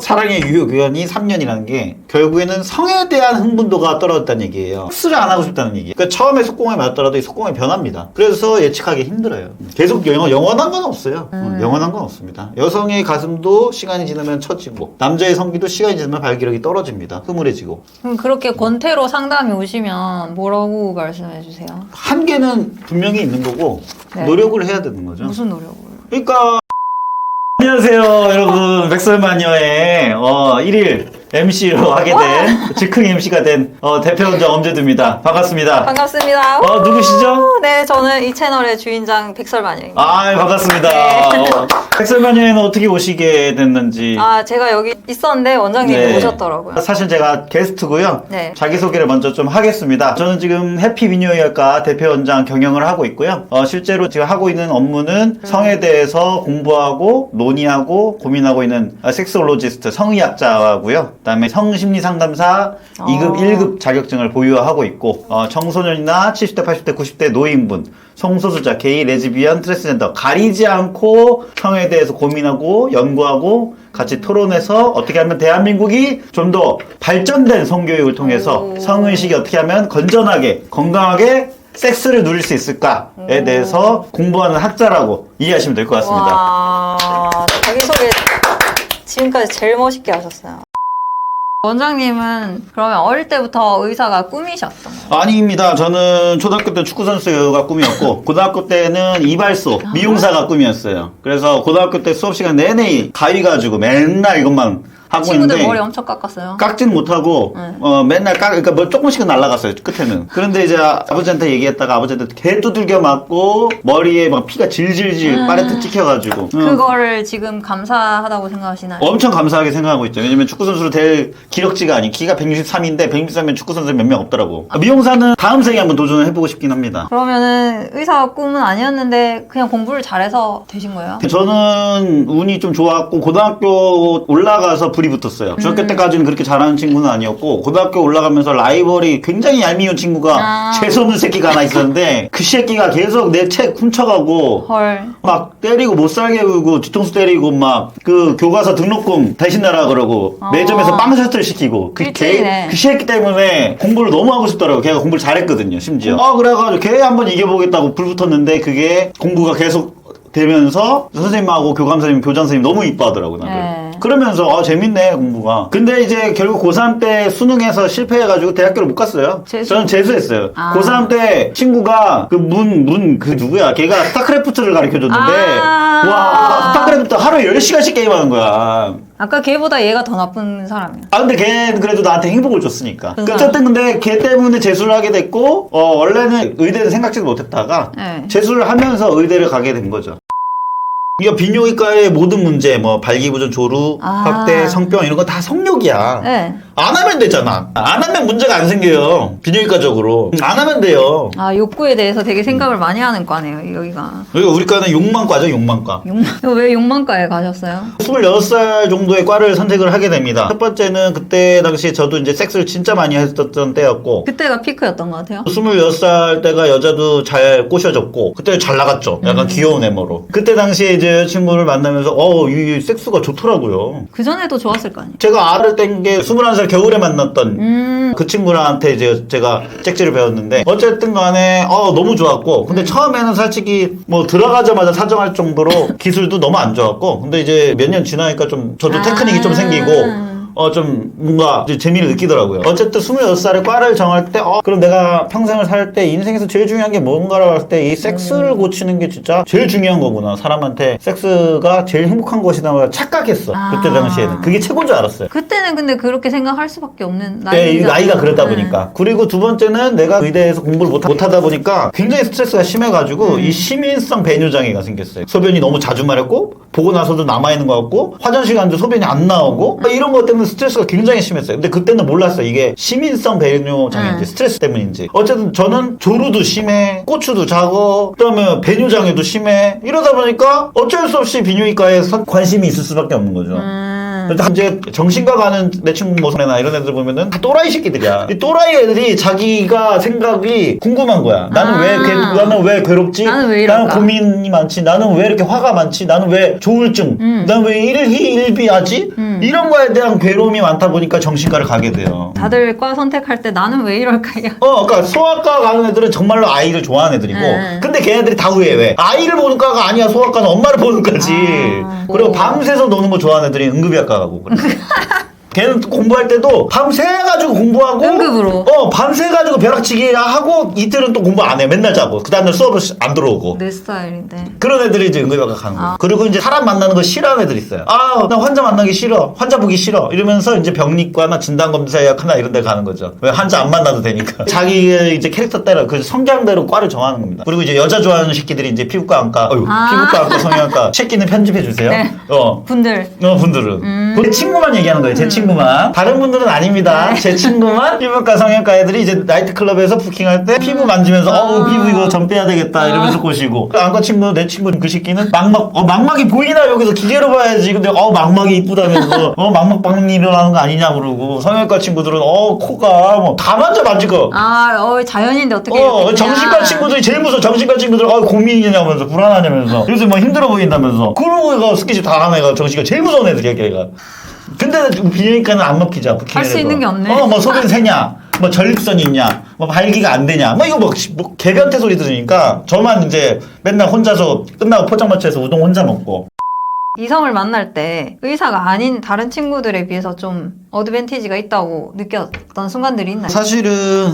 사랑의 유효기간이 3년이라는 게 결국에는 성에 대한 흥분도가 떨어졌다는 얘기예요. 섹스를 안 하고 싶다는 얘기예요. 그러니까 처음에 속공에 맞더라도 이 속공이 변합니다. 그래서 예측하기 힘들어요. 계속 영원한 건 없어요. 영원한 건 없습니다. 여성의 가슴도 시간이 지나면 처지고 남자의 성기도 시간이 지나면 발기력이 떨어집니다. 흐물해지고. 그럼 그렇게 권태로 상담이 오시면 뭐라고 말씀해 주세요? 한계는 분명히 있는 거고 네. 노력을 해야 되는 거죠. 무슨 노력을? 그러니까 안녕하세요 여러분, 백설마녀의 1일 MC로 하게 된 즉흥 MC가 된 대표원장 엄재두입니다. 반갑습니다. 반갑습니다. 누구시죠? 네, 저는 이 채널의 주인장 백설마녀입니다. 반갑습니다. 네. 백설마녀에는 어떻게 오시게 됐는지. 제가 여기 있었는데 원장님이 네. 오셨더라고요. 사실 제가 게스트고요. 네. 자기소개를 먼저 좀 하겠습니다. 저는 지금 해피미녀의학과 대표원장 경영을 하고 있고요. 실제로 지금 하고 있는 업무는 성에 대해서 공부하고 논의하고 고민하고 있는 섹스올로지스트, 성의학자고요. 그다음에 성심리상담사 2급, 1급 자격증을 보유하고 있고 청소년이나 70대, 80대, 90대 노인분, 성소수자, 게이, 레즈비언, 트랜스젠더 가리지 않고 성에 대해서 고민하고 연구하고 같이 토론해서 어떻게 하면 대한민국이 좀 더 발전된 성교육을 통해서 성의식이 어떻게 하면 건전하게 건강하게 섹스를 누릴 수 있을까에 대해서 공부하는 학자라고 이해하시면 될 것 같습니다. 와, 자기소개 지금까지 제일 멋있게 하셨어요. 원장님은 그러면 어릴 때부터 의사가 꿈이셨던 거예요? 아닙니다. 저는 초등학교 때 축구선수가 꿈이었고 고등학교 때는 이발소, 미용사가 꿈이었어요. 그래서 고등학교 때 수업 시간 내내 가위 가지고 맨날 이것만 하고 친구들 있는데 머리 엄청 깎았어요? 깎진 못하고 맨날 그러니까 뭐 조금씩은 날라갔어요 끝에는. 그런데 이제 아버지한테 얘기했다가 아버지한테 개 두들겨 맞고 머리에 막 피가 질질질 파레트 찍혀가지고 그거를 지금 감사하다고 생각하시나요? 엄청 감사하게 생각하고 있죠. 왜냐면 축구선수로 될 기럭지가 아닌 키가 163인데 163면 축구선수 몇 명 없더라고. 미용사는 다음 생에 한번 도전을 해보고 싶긴 합니다. 그러면은 의사 꿈은 아니었는데 그냥 공부를 잘해서 되신 거예요? 저는 운이 좀 좋았고 고등학교 올라가서 불이 붙었어요. 중학교 때까지는 그렇게 잘하는 친구는 아니었고 고등학교 올라가면서 라이벌이 굉장히 얄미운 친구가 재수없는 새끼가 하나 있었는데 그 새끼가 계속 내 책 훔쳐가고 헐. 막 때리고 못 살게 굴고 뒤통수 때리고 막 그 교과서 등록금 대신 내라 그러고 매점에서 빵 셔틀 시키고 그 새끼 때문에 공부를 너무 하고 싶더라고. 걔가 공부를 잘했거든요 심지어. 그래가지고 걔 한번 이겨보겠다고 불 붙었는데 그게 공부가 계속 되면서 선생님하고 교감 선생님, 교장 선생님 너무 이뻐하더라고 나를. 네. 그러면서 재밌네 공부가. 근데 이제 결국 고3 때 수능에서 실패해가지고 대학교를 못 갔어요. 저는 재수했어요. 고3 때 친구가 그 그 누구야? 걔가 스타크래프트를 가르쳐줬는데 와 스타크래프트 하루에 10시간씩 게임하는 거야. 아까 걔보다 얘가 더 나쁜 사람이야. 근데 걔는 그래도 나한테 행복을 줬으니까. 그러니까. 어쨌든 근데 걔 때문에 재수를 하게 됐고 원래는 의대를 생각지도 못했다가 네. 재수를 하면서 의대를 가게 된 거죠. 이거 비뇨기과의 모든 문제, 뭐 발기부전, 조루, 확대, 성병 이런 거 다 성욕이야. 네. 안 하면 되잖아. 안 하면 문제가 안 생겨요. 비뇨기과적으로. 안 하면 돼요. 욕구에 대해서 되게 생각을 많이 하는 과네요, 여기가. 그리고 우리 과는 욕망과죠, 욕망과. 왜 욕망과에 가셨어요? 26살 정도의 과를 선택을 하게 됩니다. 첫 번째는 그때 당시 저도 이제 섹스를 진짜 많이 했었던 때였고 그때가 피크였던 것 같아요. 26살 때가 여자도 잘 꼬셔졌고 그때 잘 나갔죠. 약간 귀여운 애모로. 그때 당시에 이제 여자친구를 만나면서 이 섹스가 좋더라고요. 그전에도 좋았을 거 아니에요? 제가 알을 뗀 게 21살 겨울에 만났던 그 친구한테 이제 제가 잭질을 배웠는데 어쨌든 간에 너무 좋았고 근데 처음에는 솔직히 뭐 들어가자마자 사정할 정도로 기술도 너무 안 좋았고 근데 이제 몇 년 지나니까 좀 저도 테크닉이 좀 생기고 좀 뭔가 이제 재미를 느끼더라고요. 어쨌든 26살에 과를 정할 때 그럼 내가 평생을 살 때 인생에서 제일 중요한 게 뭔가라고 할 때 이 섹스를 고치는 게 진짜 제일 중요한 거구나. 사람한테 섹스가 제일 행복한 것이다 착각했어. 그때 당시에는. 그게 최고인 줄 알았어요. 그때는 근데 그렇게 생각할 수밖에 없는 나이가 그러다 보니까. 그리고 두 번째는 내가 의대에서 공부를 못하다 보니까 굉장히 스트레스가 심해가지고 이 시민성 배뇨장애가 생겼어요. 소변이 너무 자주 마렵고 보고 나서도 남아있는 것 같고 화장실 갔는데 소변이 안 나오고 이런 것 때문에 스트레스가 굉장히 심했어요. 근데 그때는 몰랐어요. 이게 시민성 배뇨장애인지 스트레스 때문인지. 어쨌든 저는 조루도 심해, 고추도 작어, 그다음에 배뇨장애도 심해. 이러다 보니까 어쩔 수 없이 비뇨기과에 관심이 있을 수밖에 없는 거죠. 이제 정신과 가는 내 친구 모습이나 이런 애들 보면은 다 또라이 새끼들이야. 이 또라이 애들이 자기가 생각이 궁금한 거야. 나는 왜 괴롭지? 나는 고민이 많지? 나는 왜 이렇게 화가 많지? 나는 왜 조울증? 나는 왜 일희일비하지? 이런 거에 대한 괴로움이 많다 보니까 정신과를 가게 돼요. 다들 과 선택할 때 나는 왜 이럴까요? 그러니까 소아과 가는 애들은 정말로 아이를 좋아하는 애들이고, 근데 걔네들이 다 후회해. 왜? 아이를 보는 과가 아니야. 소아과는 엄마를 보는 과지. 그리고 밤새서 노는 거 좋아하는 애들이 응급의학과 가고 그래. 걔는 공부할 때도 밤새가지고 공부하고 응급으로 밤새가지고 벼락치기 하고 이틀은 또 공부 안 해. 맨날 자고 그 다음날 수업을 안 들어오고. 내 스타일인데. 그런 애들이 이제 응급의학과 가는 거예요. 그리고 이제 사람 만나는 거 싫어하는 애들이 있어요. 나 환자 만나기 싫어. 환자 보기 싫어. 이러면서 이제 병리과나 진단검사 예약하나 이런 데 가는 거죠. 왜? 환자 안 만나도 되니까. 자기의 이제 캐릭터 따라 그 성향대로 과를 정하는 겁니다. 그리고 이제 여자 좋아하는 새끼들이 이제 피부과 안과, 피부과 안과 성형외과 새끼는 편집해 주세요. 네. 분들은. 제 친구만 얘기하는 거예요. 제 친구만. 다른 분들은 아닙니다. 제 친구만 피부과 성형외과 애들이 이제 나이트클럽에서 부킹할 때 피부 만지면서 피부 이거 점 빼야 되겠다 이러면서 꼬시고, 안과 친구, 내 친구 그 새끼는 망막이 보이나 여기서 기계로 봐야지. 근데 망막이 이쁘다면서 망막빵 일어나는 거 아니냐 그러고, 성형외과 친구들은 코가 뭐 다 만지고. 자연인데 어떻게 이렇게 정신과 친구들이 제일 무서워. 정신과 친구들 고민이냐면서 불안하냐면서 요새 뭐 힘들어 보인다면서. 그러고 얘가 스킨십 다 하는 애가 정신과 제일 무서운 애들이야 걔가. 근데 비뇨기과는 안 먹히죠. 할 수 있는 게 없네. 뭐 소변 새냐, 뭐 전립선이 있냐, 뭐 발기가 안 되냐, 뭐 이거 뭐 개변태 소리 들으니까 저만 이제 맨날 혼자서 끝나고 포장마차에서 우동 혼자 먹고. 이성을 만날 때 의사가 아닌 다른 친구들에 비해서 좀 어드밴티지가 있다고 느꼈던 순간들이 있나요? 사실은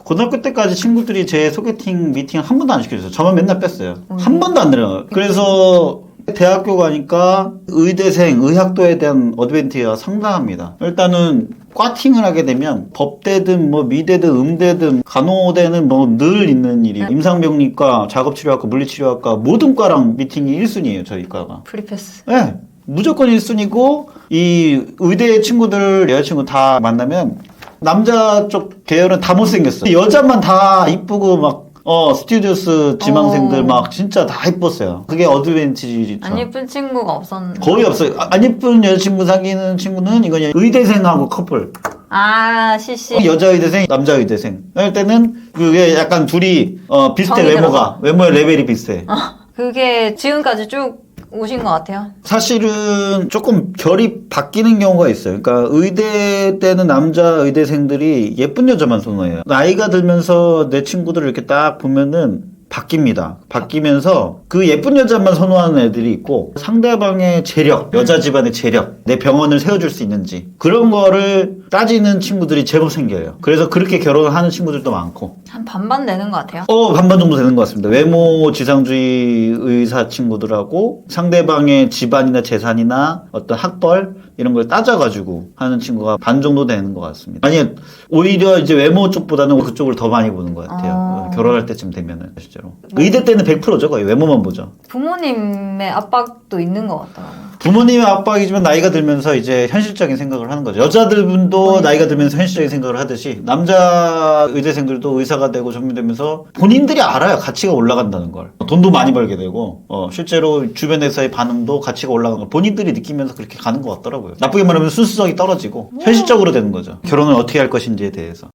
고등학교 때까지 친구들이 제 소개팅 미팅 한 번도 안 시켜줬어요. 저만 맨날 뺐어요. 한 번도 안 들어요. 그래서 대학교 가니까 의대생, 의학도에 대한 어드밴티지가 상당합니다. 일단은 과팅을 하게 되면 법대든 뭐 미대든 음대든 간호대는 뭐 늘 있는 일이에요. 임상병리과, 작업치료학과, 물리치료학과 모든 과랑 미팅이 1순위예요. 저희 과가. 프리패스. 네. 무조건 1순위고 이 의대 친구들, 여자친구 다 만나면 남자 쪽 계열은 다 못생겼어. 여자만 다 이쁘고 막 스튜디오스 지망생들 막 진짜 다 이뻤어요. 그게 어드밴티지죠. 안 예쁜 친구가 없었는데. 거의 없어요. 안 예쁜 여자친구 사귀는 친구는 이거 의대생하고 커플. CC. 여자 의대생, 남자 의대생. 할 때는 그게 약간 둘이 비슷해. 성이 외모의 레벨이 비슷해. 그게 지금까지 쭉 오신 것 같아요. 사실은 조금 결이 바뀌는 경우가 있어요. 그러니까 의대 때는 남자 의대생들이 예쁜 여자만 선호해요. 나이가 들면서 내 친구들을 이렇게 딱 보면은 바뀝니다. 바뀌면서 그 예쁜 여자만 선호하는 애들이 있고, 상대방의 재력, 여자 집안의 재력, 내 병원을 세워줄 수 있는지 그런 거를 따지는 친구들이 제법 생겨요. 그래서 그렇게 결혼을 하는 친구들도 많고. 한 반반 되는 것 같아요. 반반 정도 되는 것 같습니다. 외모 지상주의 의사 친구들하고 상대방의 집안이나 재산이나 어떤 학벌 이런 걸 따져가지고 하는 친구가 반 정도 되는 것 같습니다. 아니, 오히려 이제 외모 쪽보다는 그쪽을 더 많이 보는 것 같아요. 결혼할 때쯤 되면은, 실제로. 의대 때는 100%죠. 거의 외모만 보죠. 부모님의 압박도 있는 것 같더라고요. 부모님의 압박이지만 나이가 들면서 이제 현실적인 생각을 하는 거죠. 여자들분도 나이가 들면서 현실적인 생각을 하듯이 남자 의대생들도 의사가 되고 전문되면서 본인들이 알아요. 가치가 올라간다는 걸. 돈도 많이 벌게 되고 실제로 주변에서의 반응도 가치가 올라가는 걸 본인들이 느끼면서 그렇게 가는 것 같더라고요. 나쁘게 말하면 순수성이 떨어지고 현실적으로 되는 거죠. 결혼을 어떻게 할 것인지에 대해서.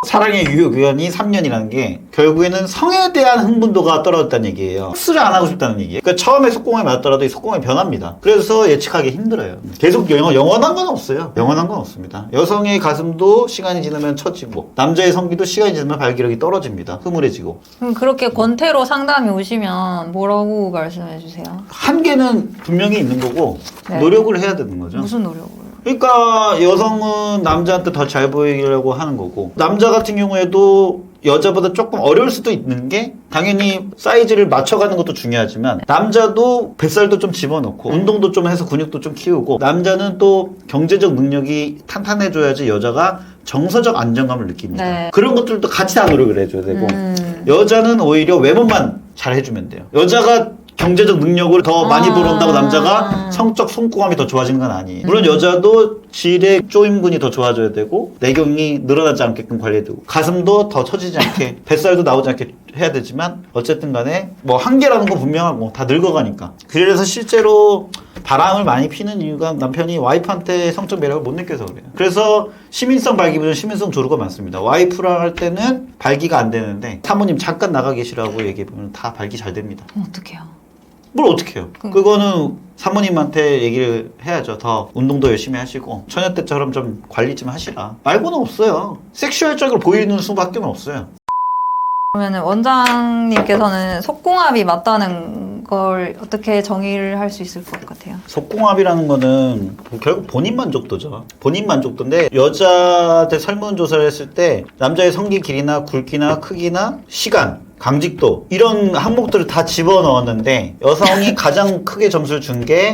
사랑의 유효기간이 3년이라는 게 결국에는 성에 대한 흥분도가 떨어졌다는 얘기예요. 흡수를 안 하고 싶다는 얘기예요. 그러니까 처음에 속공에 맞더라도 이 속공이 변합니다. 그래서 예측하기 힘들어요. 계속 영원한 건 없어요. 영원한 건 없습니다. 여성의 가슴도 시간이 지나면 처지고 남자의 성기도 시간이 지나면 발기력이 떨어집니다. 흐물해지고. 그럼 그렇게 권태로 상담이 오시면 뭐라고 말씀해 주세요? 한계는 분명히 있는 거고 네. 노력을 해야 되는 거죠. 무슨 노력을? 그러니까 여성은 남자한테 더 잘 보이려고 하는 거고, 남자 같은 경우에도 여자보다 조금 어려울 수도 있는 게 당연히 사이즈를 맞춰가는 것도 중요하지만 남자도 뱃살도 좀 집어넣고 운동도 좀 해서 근육도 좀 키우고, 남자는 또 경제적 능력이 탄탄해져야지 여자가 정서적 안정감을 느낍니다. 네. 그런 것들도 같이 다 노력을 해줘야 되고, 여자는 오히려 외모만 잘 해주면 돼요. 여자가 경제적 능력을 더 많이 벌어온다고 남자가 성적 성공함이 더 좋아지는 건 아니에요. 물론 여자도 질의 쪼임근이 더 좋아져야 되고, 내경이 늘어나지 않게끔 관리해야 되고, 가슴도 더 처지지 않게, 뱃살도 나오지 않게 해야 되지만, 어쨌든 간에 뭐 한계라는 건 분명하고 다 늙어가니까. 그래서 실제로 바람을 많이 피는 이유가 남편이 와이프한테 성적 매력을 못 느껴서 그래요. 그래서 시민성 발기보다는 시민성 조루가 많습니다. 와이프랑 할 때는 발기가 안 되는데 사모님 잠깐 나가 계시라고 얘기해보면 다 발기 잘 됩니다. 어떡해요? 뭘 어떻게 해요? 그거는 사모님한테 얘기를 해야죠. 더 운동도 열심히 하시고 처녀 때처럼 좀 관리 좀 하시라. 말고는 없어요. 섹슈얼적으로 보이는 수밖에 없어요. 그러면은 원장님께서는 속궁합이 맞다는 걸 어떻게 정의를 할 수 있을 것 같아요? 속궁합이라는 거는 결국 본인 만족도죠. 본인 만족도인데 여자한테 설문조사를 했을 때 남자의 성기 길이나 굵기나 크기나 시간 강직도 이런 항목들을 다 집어넣었는데 여성이 가장 크게 점수를 준 게